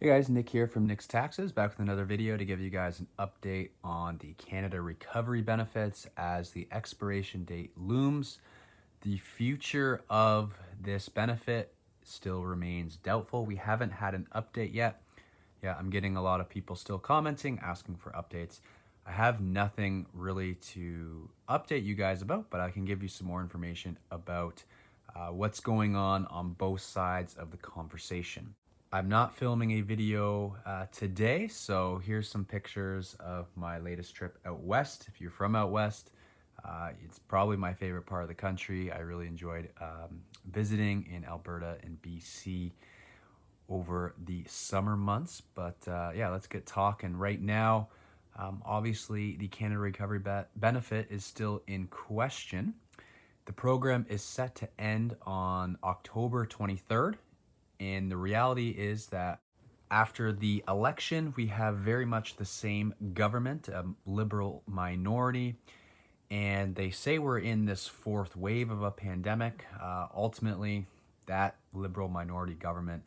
Hey guys, Nick here from Nick's Taxes, back with another video to give you guys an update on the Canada Recovery Benefits as the expiration date looms. The future of this benefit still remains doubtful. We haven't had an update yet. Yeah, I'm getting a lot of people still commenting, asking for updates. I have nothing really to update you guys about, but I can give you some more information about what's going on both sides of the conversation. I'm not filming a video today, so here's some pictures of my latest trip out west. If you're from out west, it's probably my favorite part of the country. I really enjoyed visiting in Alberta and BC over the summer months. But yeah, let's get talking. Right now, obviously, the Canada Recovery Benefit is still in question. The program is set to end on October 23rd. And the reality is that after the election, we have very much the same government, a liberal minority, and they say we're in this fourth wave of a pandemic. Ultimately, that liberal minority government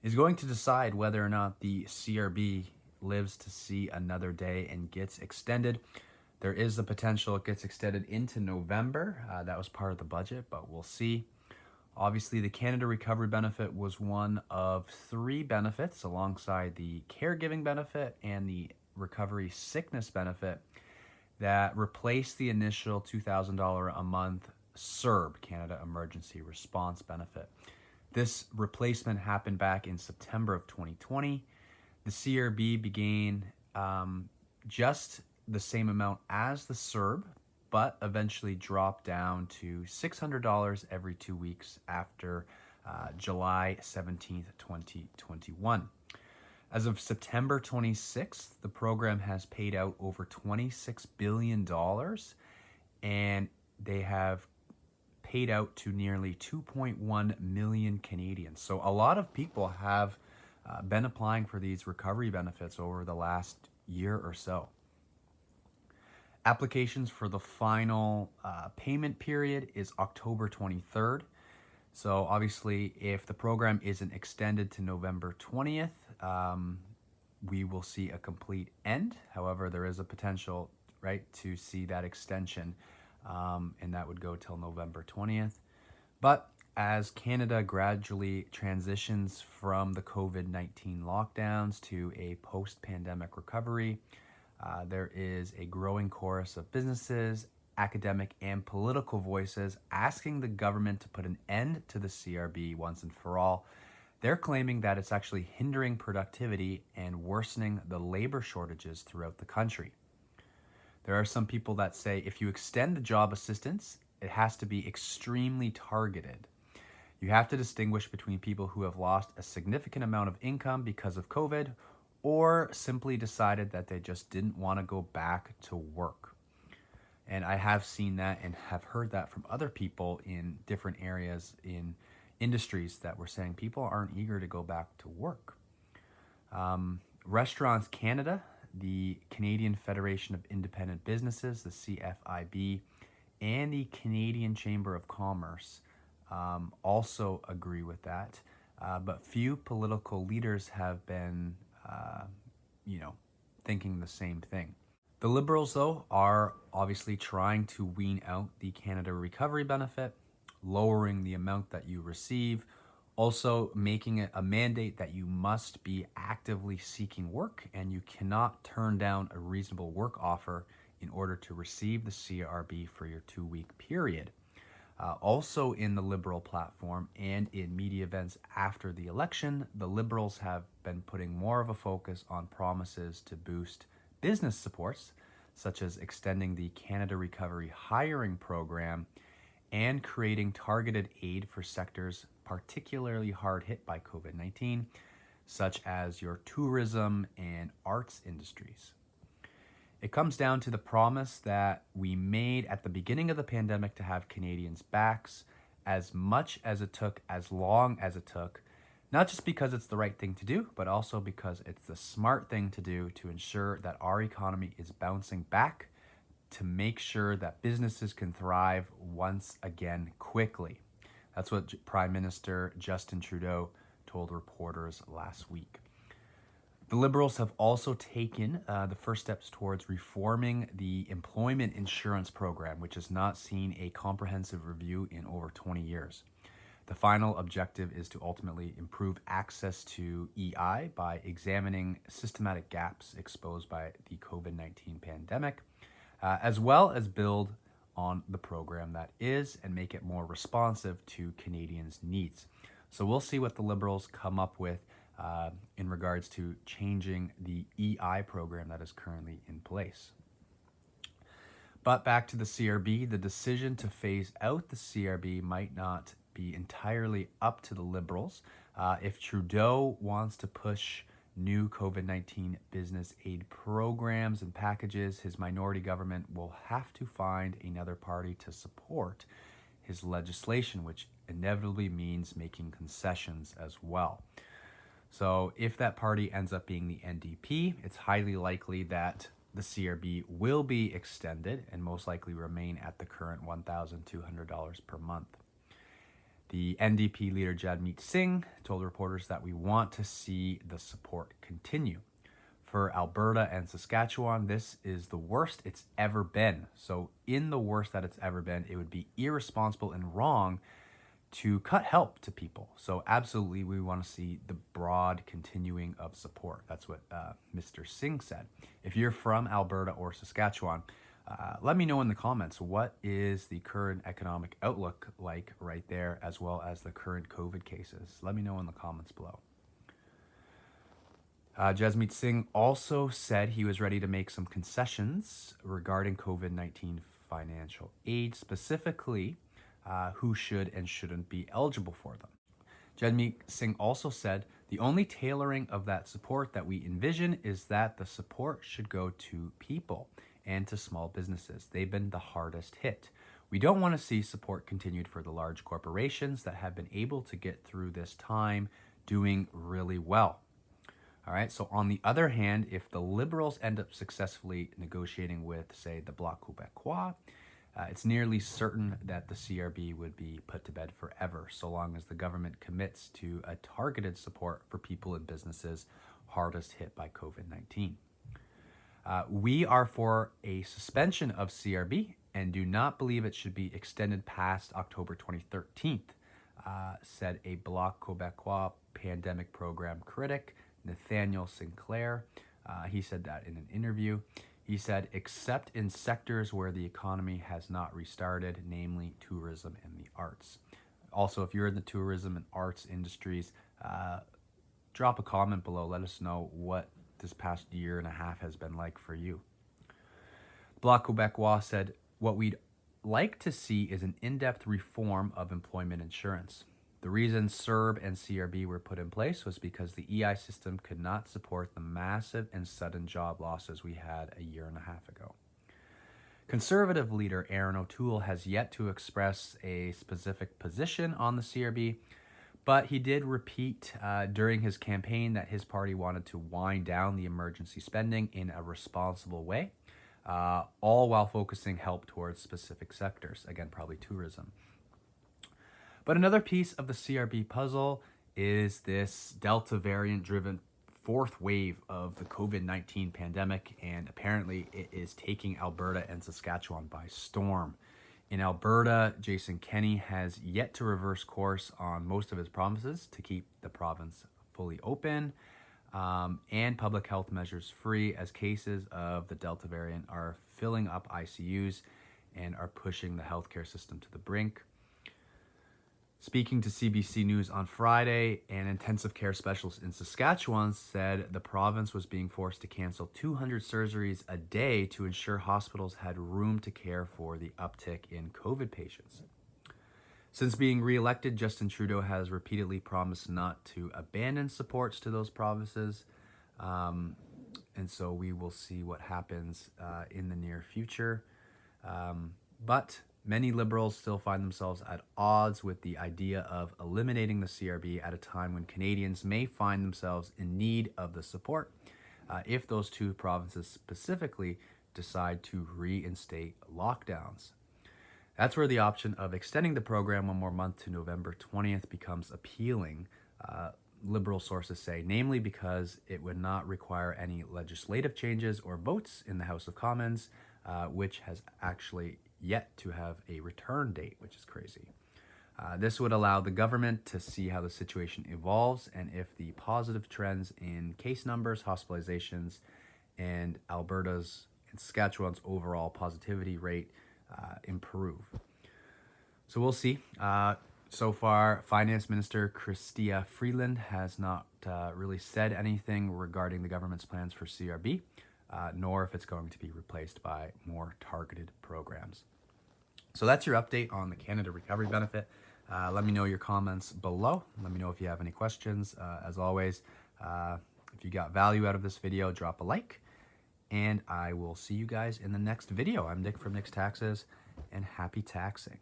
is going to decide whether or not the CRB lives to see another day and gets extended. There is the potential it gets extended into November. That was part of the budget, but we'll see. Obviously, the Canada Recovery Benefit was one of three benefits alongside the caregiving benefit and the recovery sickness benefit that replaced the initial $2,000 a month CERB, Canada Emergency Response Benefit. This replacement happened back in September of 2020. The CRB began just the same amount as the CERB, but eventually dropped down to $600 every 2 weeks after July 17th, 2021. As of September 26th, the program has paid out over $26 billion, and they have paid out to nearly 2.1 million Canadians. So a lot of people have been applying for these recovery benefits over the last year or so. Applications for the final payment period is October 23rd. So obviously, if the program isn't extended to November 20th, we will see a complete end. However, there is a potential, right, to see that extension, and that would go till November 20th. But as Canada gradually transitions from the COVID-19 lockdowns to a post-pandemic recovery, there is a growing chorus of businesses, academic, and political voices asking the government to put an end to the CRB once and for all. They're claiming that it's actually hindering productivity and worsening the labor shortages throughout the country. There are some people that say if you extend the job assistance, it has to be extremely targeted. You have to distinguish between people who have lost a significant amount of income because of COVID or simply decided that they just didn't want to go back to work. And I have seen that and have heard that from other people in different areas in industries that were saying people aren't eager to go back to work. Restaurants Canada, the Canadian Federation of Independent Businesses, the CFIB, and the Canadian Chamber of Commerce also agree with that. But few political leaders have been, thinking the same thing. The Liberals, though, are obviously trying to wean out the Canada Recovery Benefit, lowering the amount that you receive, also making it a mandate that you must be actively seeking work and you cannot turn down a reasonable work offer in order to receive the CRB for your 2-week period. Also in the Liberal platform and in media events after the election, the Liberals have been putting more of a focus on promises to boost business supports, such as extending the Canada Recovery Hiring Program and creating targeted aid for sectors particularly hard hit by COVID-19, such as your tourism and arts industries. It comes down to the promise that we made at the beginning of the pandemic to have Canadians' backs as much as it took, as long as it took, not just because it's the right thing to do, but also because it's the smart thing to do to ensure that our economy is bouncing back, to make sure that businesses can thrive once again quickly. That's what Prime Minister Justin Trudeau told reporters last week. The Liberals have also taken the first steps towards reforming the employment insurance program, which has not seen a comprehensive review in over 20 years. The final objective is to ultimately improve access to EI by examining systematic gaps exposed by the COVID-19 pandemic, as well as build on the program that is and make it more responsive to Canadians' needs. So we'll see what the Liberals come up with in regards to changing the EI program that is currently in place. But back to the CRB, the decision to phase out the CRB might not be entirely up to the Liberals. If Trudeau wants to push new COVID-19 business aid programs and packages, his minority government will have to find another party to support his legislation, which inevitably means making concessions as well. So if that party ends up being the NDP, it's highly likely that the CRB will be extended and most likely remain at the current $1,200 per month. The NDP leader Jagmeet Singh told reporters that we want to see the support continue. For Alberta and Saskatchewan, this is the worst it's ever been. So in the worst that it's ever been, it would be irresponsible and wrong to cut help to people. So absolutely, we want to see the broad continuing of support. That's what Mr. Singh said. If you're from Alberta or Saskatchewan, let me know in the comments, what is the current economic outlook like right there, as well as the current COVID cases? Let me know in the comments below. Jagmeet Singh also said he was ready to make some concessions regarding COVID-19 financial aid, specifically who should and shouldn't be eligible for them. Jagmeet Singh also said the only tailoring of that support that we envision is that the support should go to people and to small businesses. They've been the hardest hit. We don't want to see support continued for the large corporations that have been able to get through this time doing really well. All right, so on the other hand, if the Liberals end up successfully negotiating with, say, the Bloc Québécois, it's nearly certain that the CRB would be put to bed forever, so long as the government commits to a targeted support for people and businesses hardest hit by COVID-19. We are for a suspension of CRB and do not believe it should be extended past October 2013, said a Bloc Québécois pandemic program critic, Nathaniel Sinclair. He said that in an interview. He said, except in sectors where the economy has not restarted, namely tourism and the arts. Also, if you're in the tourism and arts industries, drop a comment below. Let us know what this past year and a half has been like for you. Bloc Québécois said, what we'd like to see is an in-depth reform of employment insurance. The reason CERB and CRB were put in place was because the EI system could not support the massive and sudden job losses we had a year and a half ago. Conservative leader Aaron O'Toole has yet to express a specific position on the CRB, but he did repeat during his campaign that his party wanted to wind down the emergency spending in a responsible way, all while focusing help towards specific sectors, again, probably tourism. But another piece of the CRB puzzle is this Delta variant driven fourth wave of the COVID-19 pandemic, and apparently it is taking Alberta and Saskatchewan by storm. In Alberta, Jason Kenney has yet to reverse course on most of his promises to keep the province fully open and public health measures free, as cases of the Delta variant are filling up ICUs and are pushing the healthcare system to the brink. Speaking to CBC News on Friday, an intensive care specialist in Saskatchewan said the province was being forced to cancel 200 surgeries a day to ensure hospitals had room to care for the uptick in COVID patients. Since being re-elected, Justin Trudeau has repeatedly promised not to abandon supports to those provinces, and so we will see what happens in the near future. But many Liberals still find themselves at odds with the idea of eliminating the CRB at a time when Canadians may find themselves in need of the support if those two provinces specifically decide to reinstate lockdowns. That's where the option of extending the program one more month to November 20th becomes appealing. liberal sources say, namely because it would not require any legislative changes or votes in the House of Commons, which has actually yet to have a return date, which is crazy. This would allow the government to see how the situation evolves and if the positive trends in case numbers, hospitalizations, and Alberta's and Saskatchewan's overall positivity rate improve. So we'll see. So far, Finance Minister Chrystia Freeland has not really said anything regarding the government's plans for CRB, nor if it's going to be replaced by more targeted programs. So that's your update on the Canada Recovery Benefit. Let me know your comments below. Let me know if you have any questions. As always, if you got value out of this video, drop a like. And I will see you guys in the next video. I'm Nick from Nick's Taxes, and happy taxing.